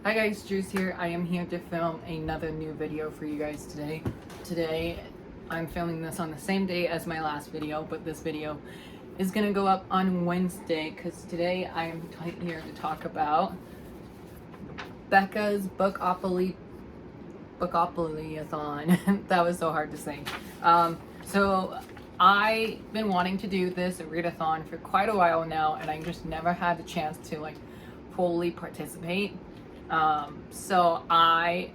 Hi guys, Juice here. I am here to film another new video for you guys today. Today, I'm filming this on the same day as my last video, but this video is gonna go up on Wednesday because today I am here to talk about Becca's bookoplathon. That was so hard to say. So I've been wanting to do this readathon for quite a while now, and I just never had the chance to fully participate. So I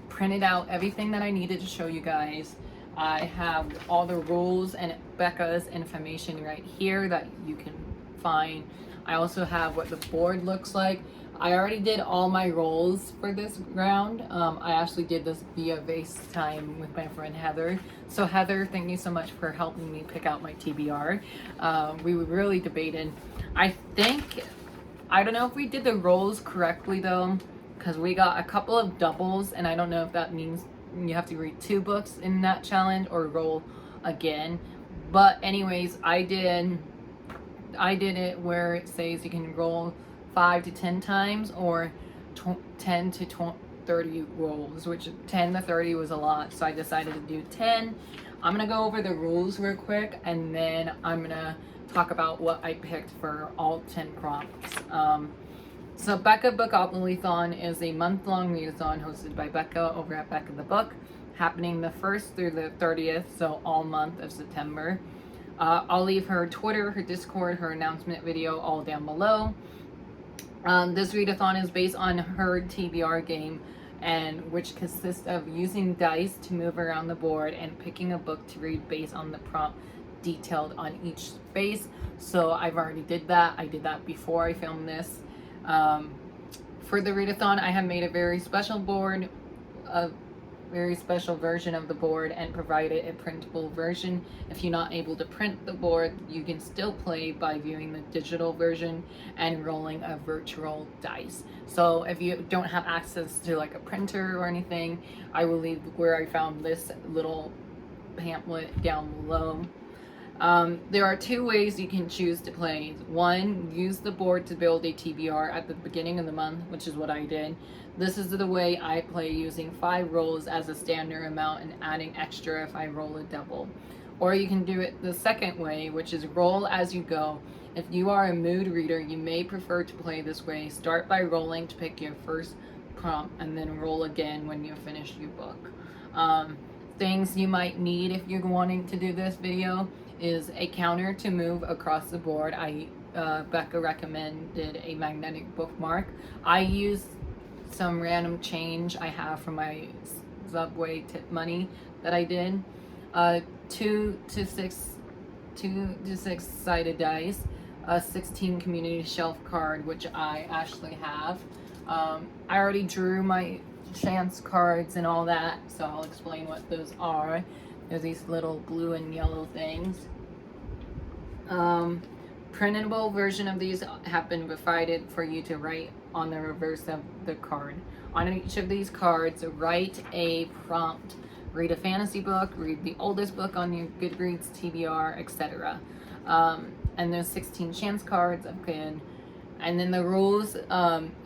printed out everything that I needed to show you guys. I have all the rules and Becca's information right here that you can find. I also have what the board looks like. I already did all my roles for this round. I actually did this via FaceTime with my friend Heather. So Heather, thank you so much for helping me pick out my TBR. We were really debated. I don't know if we did the roles correctly though, because we got a couple of doubles, and I don't know if that means you have to read 2 books in that challenge or roll again. But anyways, I did it where it says you can roll 5 to 10 times or 10 to 30 rolls, which 10 to 30 was a lot, so I decided to do 10. I'm gonna go over the rules real quick, and then I'm gonna talk about what I picked for all 10 prompts. So Becca Bookoplathon is a month-long readathon hosted by Becca over at Becca the Book, happening the 1st through the 30th, so all month of September. I'll leave her Twitter, her Discord, her announcement video all down below. This readathon is based on her TBR game, and which consists of using dice to move around the board and picking a book to read based on the prompt detailed on each space. So I've already did that. I did that before I filmed this. For the readathon, I have made a very special board, a very special version of the board, and provided a printable version. If you're not able to print the board, you can still play by viewing the digital version and rolling a virtual dice. So if you don't have access to a printer or anything, I will leave where I found this little pamphlet down below. There are 2 ways you can choose to play. 1, use the board to build a TBR at the beginning of the month, which is what I did. This is the way I play, using 5 rolls as a standard amount and adding extra if I roll a double. Or you can do it the second way, which is roll as you go. If you are a mood reader, you may prefer to play this way. Start by rolling to pick your first prompt and then roll again when you finish your book. Things you might need if you're wanting to do this video is a counter to move across the board. Becca recommended a magnetic bookmark. I used some random change I have from my Subway tip money that I did. 2 to 6 sided dice, a 16 community shelf card, which I actually have. I already drew my chance cards and all that, so I'll explain what those are. There's these little blue and yellow things. Printable version of these have been provided for you to write on the reverse of the card. On each of these cards, write a prompt. Read a fantasy book, read the oldest book on your Goodreads, TBR, etc. And there's 16 chance cards. Okay. And then the rules,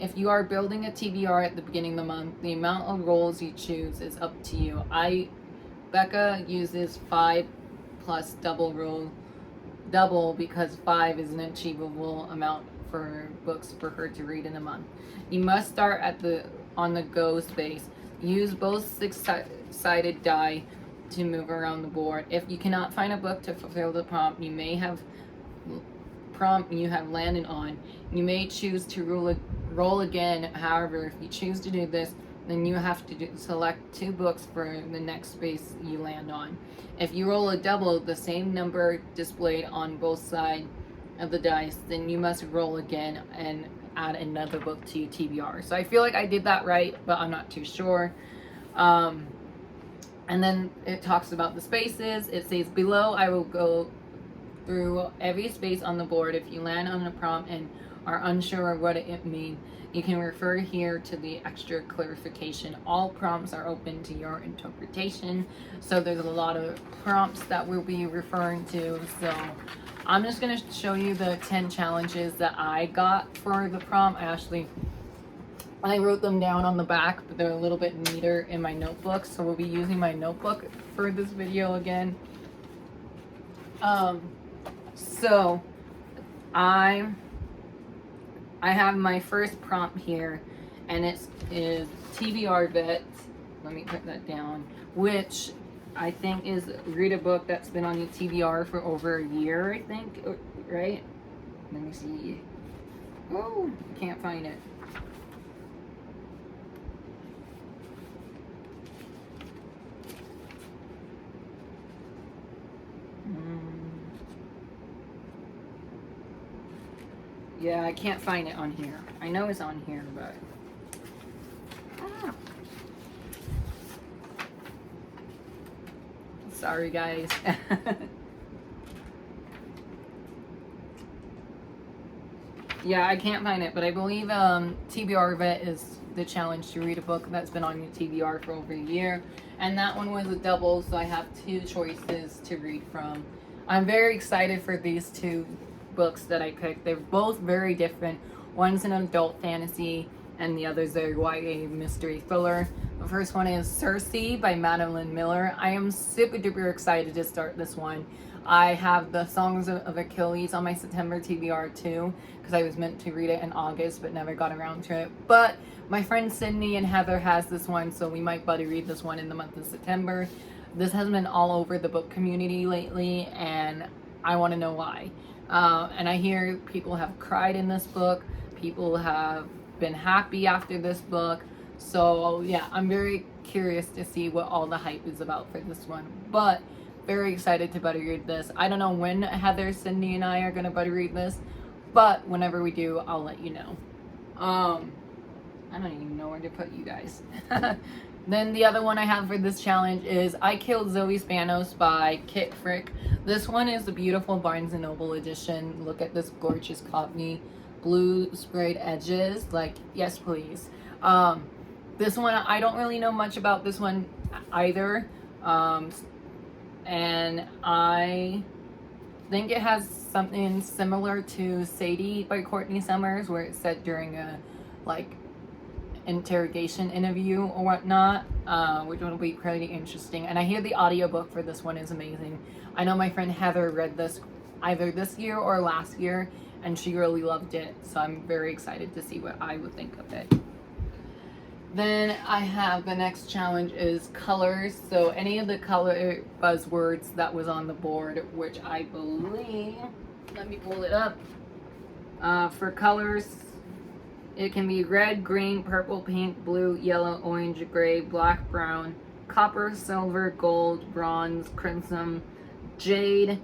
if you are building a TBR at the beginning of the month, the amount of rolls you choose is up to you. Becca uses 5 plus double because 5 is an achievable amount for books for her to read in a month. You must start on the go space. Use both 6-sided die to move around the board. If you cannot find a book to fulfill the prompt you have landed on, you may choose to roll again. However, if you choose to do this, then you have to select 2 books for the next space you land on. If you roll a double, the same number displayed on both sides of the dice, then you must roll again and add another book to your TBR. So I feel like I did that right, but I'm not too sure. And then it talks about the spaces. It says below, I will go through every space on the board. If you land on a prompt and are unsure what it means, you can refer here to the extra clarification. All prompts are open to your interpretation. So there's a lot of prompts that we'll be referring to. So I'm just going to show you the 10 challenges that I got for the prompt. I actually I wrote them down on the back, but they're a little bit neater in my notebook, so we'll be using my notebook for this video again. So I have my first prompt here, and it is TBR Vet. Let me put that down, which I think is read a book that's been on TBR for over a year, I think, right? Let me see. Oh, can't find it. Yeah, I can't find it on here. I know it's on here, but sorry guys. Yeah, I can't find it, but I believe TBR Vet is the challenge to read a book that's been on your TBR for over a year, and that one was a double, so I have two choices to read from. I'm very excited for these two books that I picked. They're both very different. One's an adult fantasy and the other's a YA mystery thriller. The first one is Circe by Madeline Miller. I am super duper excited to start this one. I have the Songs of Achilles on my September TBR too, because I was meant to read it in August but never got around to it. But my friend Sydney and Heather has this one, so we might buddy read this one in the month of September. This has been all over the book community lately, and I want to know why. And I hear people have cried in this book. People have been happy after this book. So yeah, I'm very curious to see what all the hype is about for this one. But very excited to buddy read this. I don't know when Heather, Cindy, and I are going to buddy read this, but whenever we do, I'll let you know. I don't even know where to put you guys. Then the other one I have for this challenge is I Killed Zoe Spanos by Kit Frick. This one is the beautiful Barnes & Noble edition. Look at this gorgeous copy. Blue sprayed edges. Like, yes, please. This one, I don't really know much about this one either. And I think it has something similar to Sadie by Courtney Summers, where it's set during a, like, interrogation interview or whatnot, which will be pretty interesting. And I hear the audiobook for this one is amazing. I know my friend Heather read this either this year or last year, and she really loved it, so I'm very excited to see what I would think of it. Then I have the next challenge is colors. So any of the color buzzwords that was on the board, which I believe, let me pull it up. For colors, it can be red, green, purple, pink, blue, yellow, orange, gray, black, brown, copper, silver, gold, bronze, crimson, jade,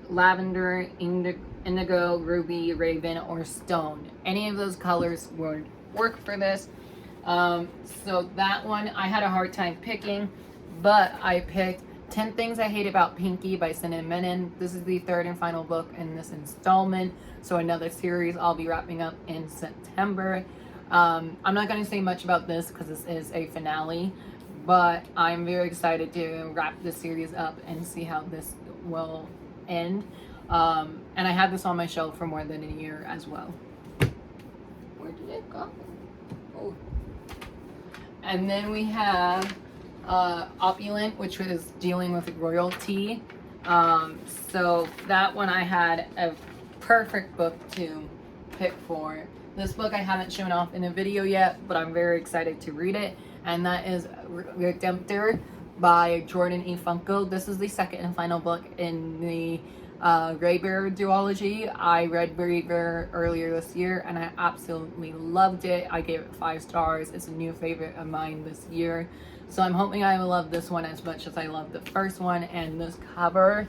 lavender, indigo, ruby, raven, or stone. Any of those colors would work for this. So that one I had a hard time picking, but I picked 10 Things I Hate About Pinky by Cinnamon Menon. This is the third and final book in this installment, so another series I'll be wrapping up in September. I'm not going to say much about this because this is a finale, but I'm very excited to wrap this series up and see how this will end. And I had this on my shelf for more than a year as well. Where did it go? Oh. And then we have Opulent, which was dealing with royalty. So that one I had a perfect book to pick for. This book I haven't shown off in a video yet, but I'm very excited to read it. And that is Redemptor by Jordan E. Funko. This is the second and final book in the Greybear duology. I read Greybear earlier this year and I absolutely loved it. I gave it 5 stars. It's a new favorite of mine this year. So I'm hoping I will love this one as much as I loved the first one. And this cover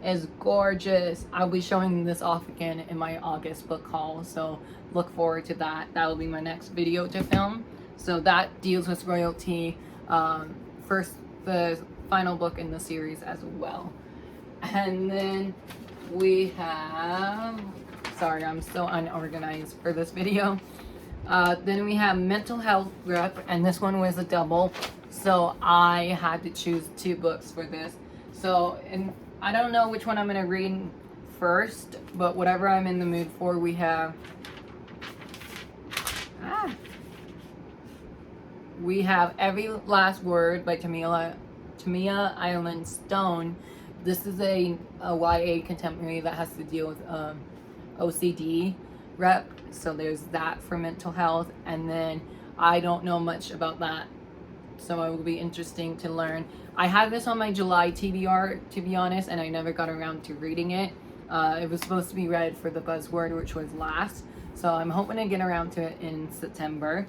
is gorgeous. I'll be showing this off again in my August book haul, so look forward to that. That will be my next video to film. So that deals with royalty, the final book in the series as well. And then we have, sorry, I'm so unorganized for this video. Then we have Mental Health Rep, and this one was a double, so I had to choose 2 books for this. So, and I don't know which one I'm going to read first, but whatever I'm in the mood for, we have we have Every Last Word by Tamia Island Stone. This is a YA contemporary that has to deal with OCD rep. So there's that for mental health. And then I don't know much about that, so it will be interesting to learn. I had this on my July TBR, to be honest, and I never got around to reading it. It was supposed to be read for the buzzword, which was last. So I'm hoping to get around to it in September.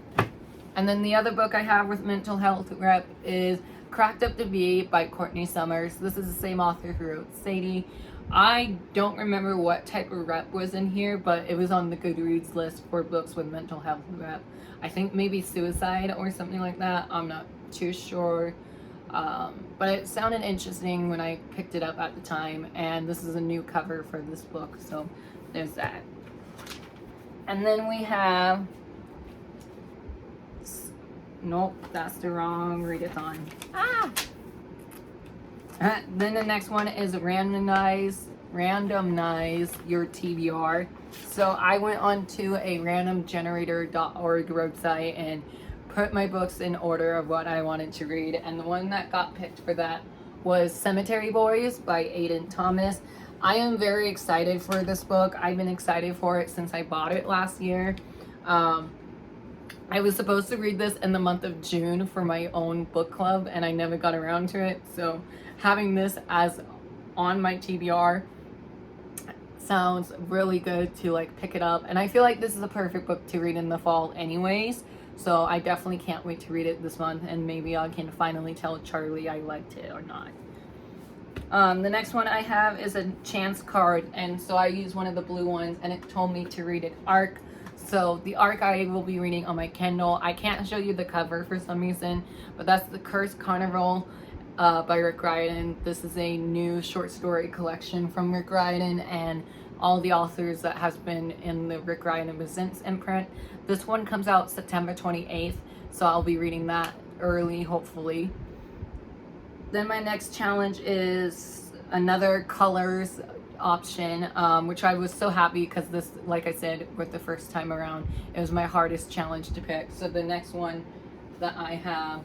And then the other book I have with mental health rep is Cracked Up to Be by Courtney Summers. This is the same author who wrote Sadie. I don't remember what type of rep was in here, but it was on the Goodreads list for books with mental health rep. I think maybe suicide or something like that. I'm not too sure. But it sounded interesting when I picked it up at the time, and this is a new cover for this book, so there's that. And then we have, nope, that's the wrong readathon. Then the next one is randomize your TBR. So I went on to a randomgenerator.org website and put my books in order of what I wanted to read, and the one that got picked for that was Cemetery Boys by Aiden Thomas. I am very excited for this book. I've been excited for it since I bought it last year. I was supposed to read this in the month of June for my own book club, and I never got around to it. So having this as on my TBR sounds really good to like pick it up. And I feel like this is a perfect book to read in the fall anyways. So I definitely can't wait to read it this month, and maybe I can finally tell Charlie I liked it or not. The next one I have is a chance card, and so I used one of the blue ones, and it told me to read an ARC. So the ARC I will be reading on my Kindle. I can't show you the cover for some reason, but that's The Cursed Carnival by Rick Riordan. This is a new short story collection from Rick Riordan and all the authors that has been in the Rick Riordan Presents imprint. This one comes out September 28th, so I'll be reading that early, hopefully. Then my next challenge is another colors option, which I was so happy because this, like I said, with the first time around, it was my hardest challenge to pick. So the next one that I have,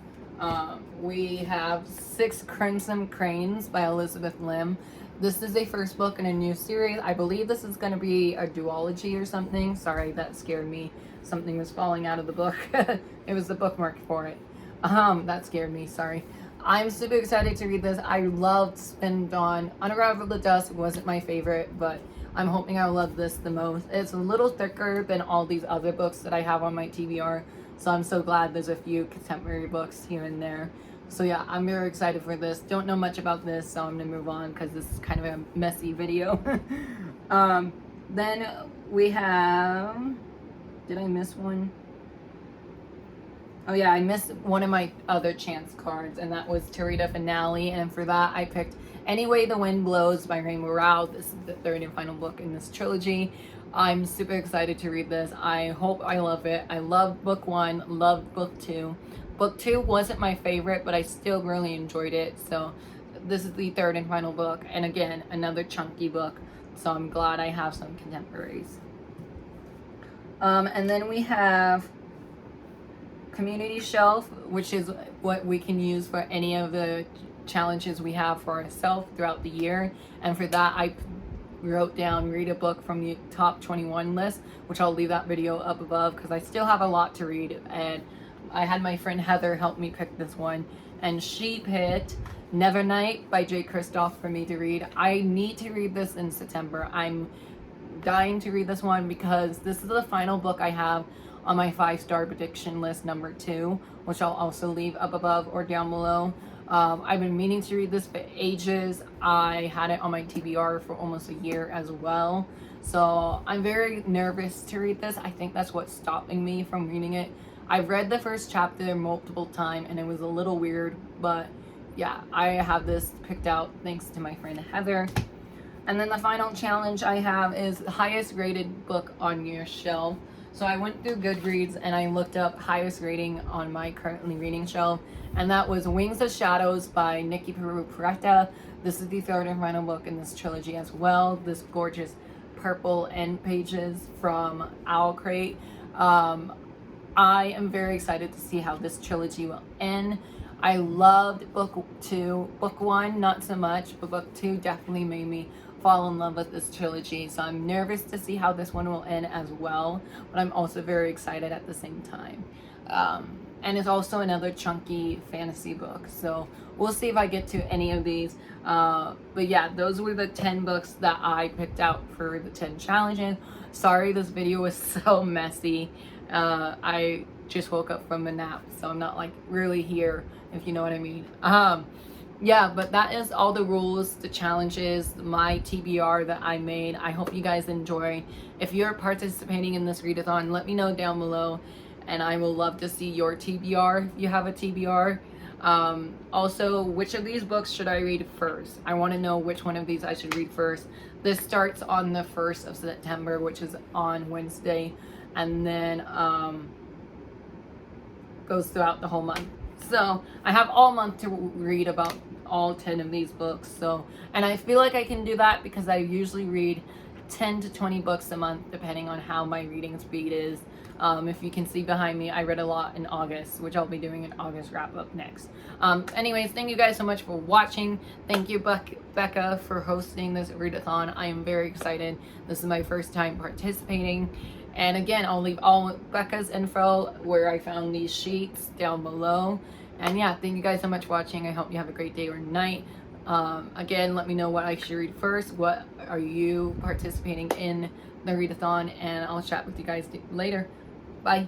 we have 6 Crimson Cranes by Elizabeth Lim. This is a first book in a new series. I believe this is going to be a duology or something. Sorry, that scared me. Something was falling out of the book. It was the bookmark for it. That scared me, sorry. I'm super excited to read this. I loved Spin Dawn. Unravel the Dusk wasn't my favorite, but I'm hoping I'll love this the most. It's a little thicker than all these other books that I have on my TBR, so I'm so glad there's a few contemporary books here and there. So yeah, I'm very excited for this. Don't know much about this, so I'm gonna move on because this is kind of a messy video. Then we have, did I miss one? Oh yeah, I missed one of my other chance cards, and that was to read a finale, and for that I picked Any Way the Wind Blows by Rainbow Rowell. This is the third and final book in this trilogy. I'm super excited to read this. I hope I love it. I loved book 1, loved book 2. Book 2 wasn't my favorite, but I still really enjoyed it. So this is the third and final book, and again, another chunky book. So I'm glad I have some contemporaries. And then we have Community Shelf, which is what we can use for any of the challenges we have for ourselves throughout the year. And for that, I wrote down read a book from the top 21 list, which I'll leave that video up above because I still have a lot to read. And I had my friend Heather help me pick this one, and she picked Nevernight by Jay Kristoff for me to read. I need to read this in September. I'm dying to read this one because this is the final book I have on my 5-star prediction list, number 2, which I'll also leave up above or down below. I've been meaning to read this for ages. I had it on my TBR for almost a year as well. So I'm very nervous to read this. I think that's what's stopping me from reading it. I've read the first chapter multiple times and it was a little weird, but yeah, I have this picked out thanks to my friend Heather. And then the final challenge I have is the highest rated book on your shelf. So I went through Goodreads and I looked up highest rating on my currently reading shelf, and that was Wings of Shadows by Nikki Peru-Peretta. This is the third and final book in this trilogy as well. This gorgeous purple end pages from Owl Crate. I am very excited to see how this trilogy will end. I loved book 2. Book 1, not so much, but book 2 definitely made me fall in love with this trilogy. So I'm nervous to see how this one will end as well, but I'm also very excited at the same time. And it's also another chunky fantasy book, so we'll see if I get to any of these. But yeah, those were the 10 books that I picked out for the 10 challenges. Sorry this video was so messy. I just woke up from a nap, so I'm not like really here, if you know what I mean. Yeah, but that is all the rules, the challenges, my TBR that I made. I hope you guys enjoy. If you're participating in this readathon, let me know down below, and I will love to see your TBR if you have a TBR. Also, which of these books should I read first? I want to know which one of these I should read first. This starts on the 1st of September, which is on Wednesday, and then goes throughout the whole month. So I have all month to read about all 10 of these books. So, and I feel like I can do that because I usually read 10 to 20 books a month depending on how my reading speed is. If you can see behind me, I read a lot in August, which I'll be doing an August wrap up next. Anyways, thank you guys so much for watching. Thank you, Becca, for hosting this readathon. I am very excited. This is my first time participating. And again, I'll leave all Becca's info where I found these sheets down below. And yeah, thank you guys so much for watching. I hope you have a great day or night. Again, let me know what I should read first. What are you participating in the readathon? And I'll chat with you guys later. Bye.